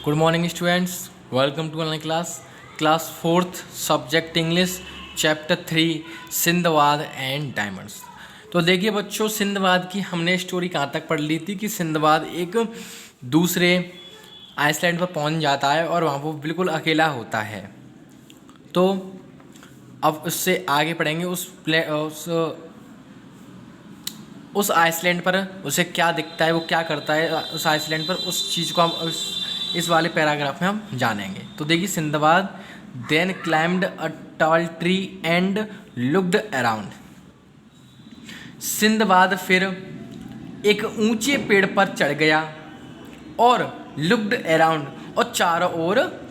Good morning students, welcome to online class fourth subject English chapter 3 Sindbad and diamonds. तो देखिए बच्चों, Sinbad की हमने स्टोरी कहाँ तक पढ़ ली थी कि सिंदबाद एक दूसरे आइसलैंड पर पहुँच जाता है और वहाँ वो बिल्कुल अकेला होता है। तो अब उससे आगे पढ़ेंगे उस आइसलैंड पर उसे क्या दिखता है, वो क्या करता है उस आइसलैंड पर, उस चीज़ को हम इस वाले पैराग्राफ में हम जानेंगे। तो देखिए, Sindbad then climbed a tall tree and looked around. Sindbad फिर एक ऊंचे पेड़ पर चढ़ गया और लुक्ड अराउंड, और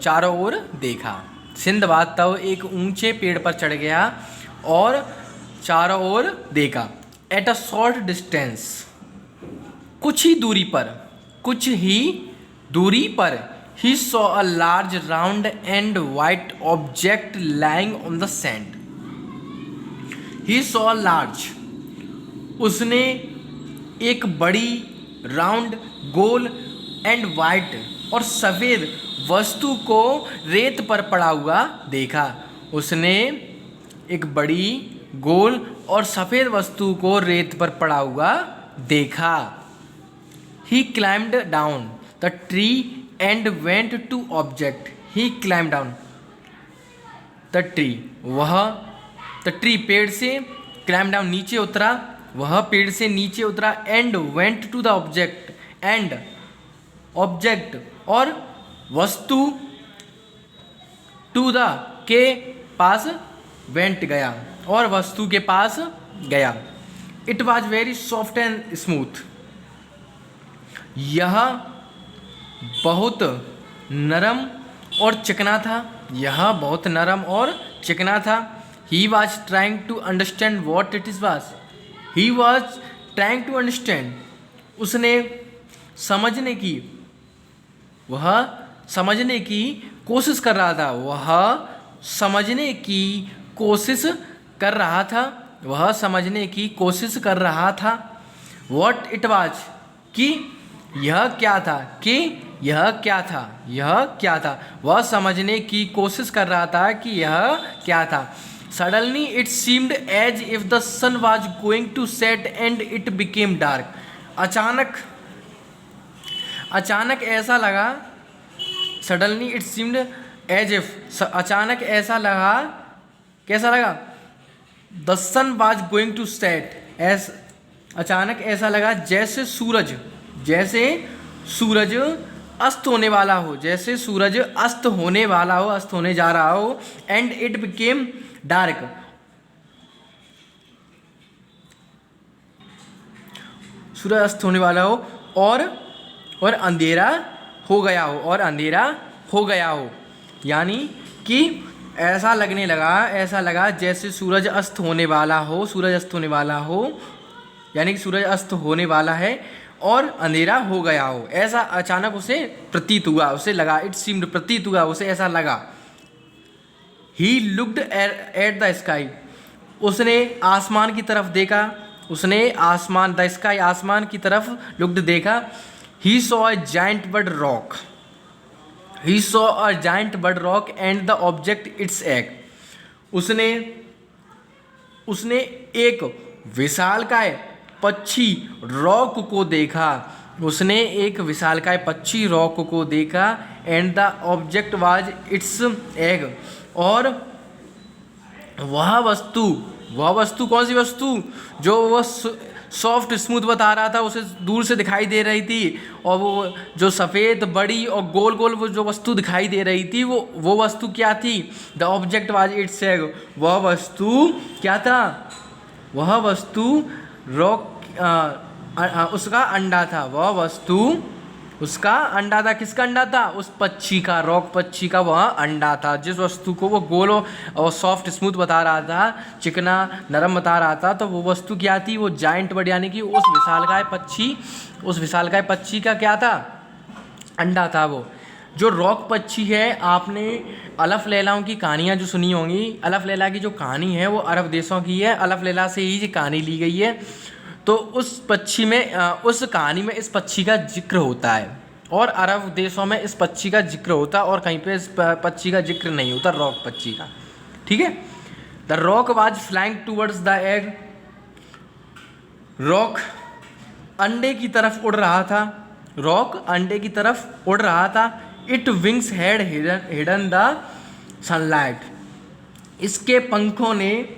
चारों ओर देखा। सिंदबाद तब एक ऊंचे पेड़ पर चढ़ गया और चारों ओर देखा। एट अ शॉर्ट डिस्टेंस, कुछ ही दूरी पर he saw a large round and white object lying on the sand. He saw a large, उसने एक बड़ी राउंड गोल एंड वाइट और सफ़ेद वस्तु को रेत पर पड़ा हुआ देखा। उसने एक बड़ी गोल और सफ़ेद वस्तु को रेत पर पड़ा हुआ देखा। He climbed down the tree and went to object. He climbed down the tree. the tree पेड़ से climb down नीचे उतरा, वह पेड़ से नीचे उतरा, and went to the object, and object और वस्तु to the के पास went गया, और वस्तु के पास गया। It was very soft and smooth. यह बहुत नरम और चिकना था। He was trying to understand what it was. He was trying to understand. उसने समझने की कोशिश कर रहा था। What it was, कि यह क्या था। वह समझने की कोशिश कर रहा था कि यह क्या था। Suddenly it seemed as if the sun was going to set and it became dark. अचानक ऐसा लगा। Suddenly it seemed as if, अचानक ऐसा लगा, कैसा लगा? The sun was going to set, अचानक ऐसा लगा जैसे सूरज अस्त होने जा रहा हो। एंड इट बिकेम डार्क, सूरज अस्त होने वाला हो और अंधेरा हो गया हो। यानी कि ऐसा लगा जैसे सूरज अस्त होने वाला हो, यानी कि सूरज अस्त होने वाला है और अंधेरा हो गया हो, ऐसा अचानक उसे प्रतीत हुआ, उसे लगा। इट सीम्ड, प्रतीत हुआ, उसे ऐसा लगा। He looked at the sky, उसने आसमान की तरफ देखा। आसमान की तरफ लुक्ड देखा। He saw a giant bird rock and the object it's egg. उसने एक विशालकाय पक्षी रॉक को देखा। And the object was it's egg, और वह वस्तु कौन सी वस्तु, जो वह सॉफ्ट स्मूथ बता रहा था, उसे दूर से दिखाई दे रही थी। और वो जो सफ़ेद बड़ी और गोल वो जो वस्तु दिखाई दे रही थी, वो वस्तु क्या थी? The object was it's egg, वह वस्तु क्या था? वह वस्तु रॉक उसका अंडा था। वह वस्तु उसका अंडा था। किसका अंडा था? उस पक्षी का, रॉक पक्षी का वह अंडा था। जिस वस्तु को वो गोल और सॉफ्ट स्मूथ बता रहा था, चिकना नरम बता रहा था, तो वो वस्तु क्या थी? वो जायंट बर्ड, यानी कि उस विशालकाय पक्षी का क्या था? अंडा था। वो जो रॉक पक्षी है, आपने अलफ लैलाओं की कहानियाँ जो सुनी होंगी, अलफ लैला की जो कहानी है वो अरब देशों की है। अलफ लैला से ही कहानी ली गई है। तो उस कहानी में इस पक्षी का जिक्र होता है। और अरब देशों में इस पक्षी का जिक्र होता और कहीं पे इस पक्षी का जिक्र नहीं होता, रॉक पक्षी का। ठीक है। The rock was flying towards the egg, rock अंडे की तरफ उड़ रहा था, रॉक अंडे की तरफ उड़ रहा था। It wings had hidden the sunlight, इसके पंखों ने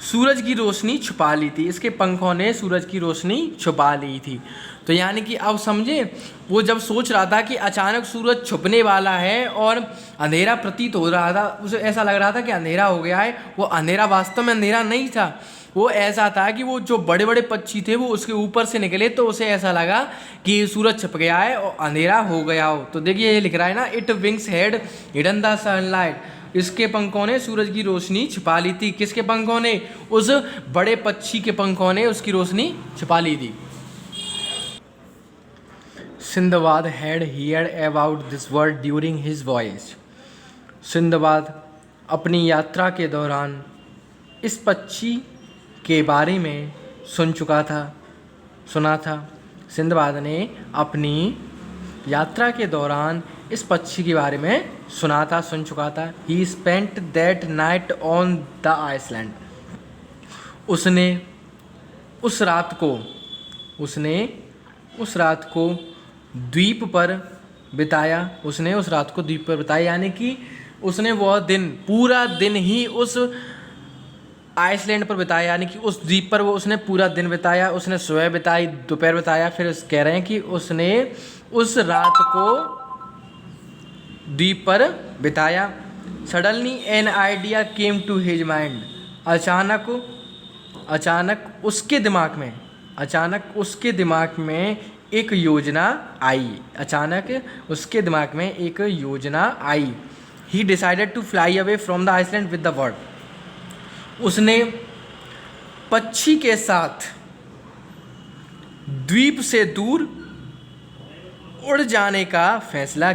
सूरज की रोशनी छुपा ली थी, इसके पंखों ने सूरज की रोशनी छुपा ली थी। तो यानी कि अब समझे, वो जब सोच रहा था कि अचानक सूरज छुपने वाला है और अंधेरा प्रतीत हो रहा था, उसे ऐसा लग रहा था कि अंधेरा हो गया है, वो अंधेरा वास्तव में अंधेरा नहीं था। वो ऐसा था कि वो जो बड़े बड़े पक्षी थे वो उसके ऊपर से निकले, तो उसे ऐसा लगा कि सूरज छुप गया है और अंधेरा हो गया हो। तो देखिए ये लिख रहा है ना, it wings had hidden the sunlight, इसके पंखों ने सूरज की रोशनी छिपा ली थी। किसके पंखों ने? उस बड़े पक्षी के पंखों ने उसकी रोशनी छिपा ली थी। Sinbad had heard about this word during his voyage, Sinbad अपनी यात्रा के दौरान इस पक्षी के बारे में सुना था। सिंदबाद ने अपनी यात्रा के दौरान इस पक्षी के बारे में सुन चुका था। He spent that night on the island, उसने उस रात को द्वीप पर बिताया, यानी कि उसने वह दिन, पूरा दिन ही उस आइसलैंड पर बिताया, यानी कि उस द्वीप पर उसने पूरा दिन बिताया। उसने सुबह बिताई, दोपहर बिताया, फिर कह रहे हैं कि उसने उस रात को द्वीप पर बिताया। Suddenly an idea came to his mind, अचानक उसके दिमाग में एक योजना आई। He decided to fly away from the island with the bird, उसने पक्षी के साथ द्वीप से दूर उड़ जाने का फैसला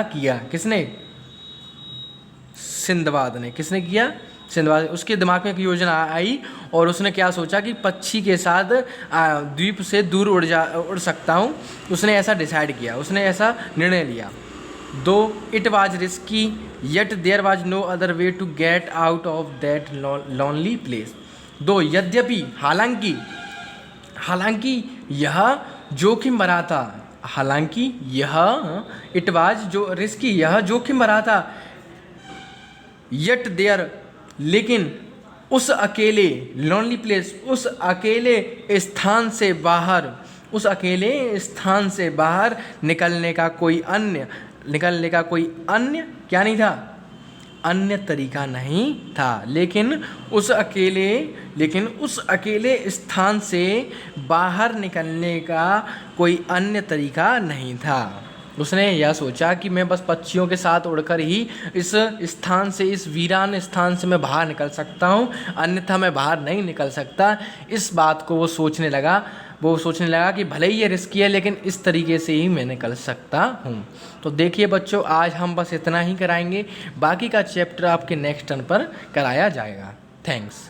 किया। किसने? सिंदबाद ने। किसने किया? सिंदबाद। उसके दिमाग में एक योजना आई और उसने क्या सोचा कि पक्षी के साथ द्वीप से दूर उड़ सकता हूँ। उसने ऐसा डिसाइड किया, उसने ऐसा निर्णय लिया। Though it was risky yet there was no other way to get out of that lonely place. Though यद्यपि, हालांकि यह जोखिम भरा था, इट वाज जो रिस्की, यह जोखिम भरा था। यट देयर, लेकिन उस अकेले, लॉनली प्लेस, उस अकेले स्थान से बाहर निकलने का कोई अन्य क्या नहीं था? अन्य तरीका नहीं था। लेकिन उस अकेले स्थान से बाहर निकलने का कोई अन्य तरीका नहीं था। उसने यह सोचा कि मैं बस पक्षियों के साथ उड़कर ही इस वीरान स्थान से मैं बाहर निकल सकता हूँ, अन्यथा मैं बाहर नहीं निकल सकता। इस बात को वो सोचने लगा कि भले ही ये रिस्की है, लेकिन इस तरीके से ही मैं निकल सकता हूँ। तो देखिए बच्चों, आज हम बस इतना ही कराएंगे, बाकी का चैप्टर आपके नेक्स्ट टर्न पर कराया जाएगा। थैंक्स।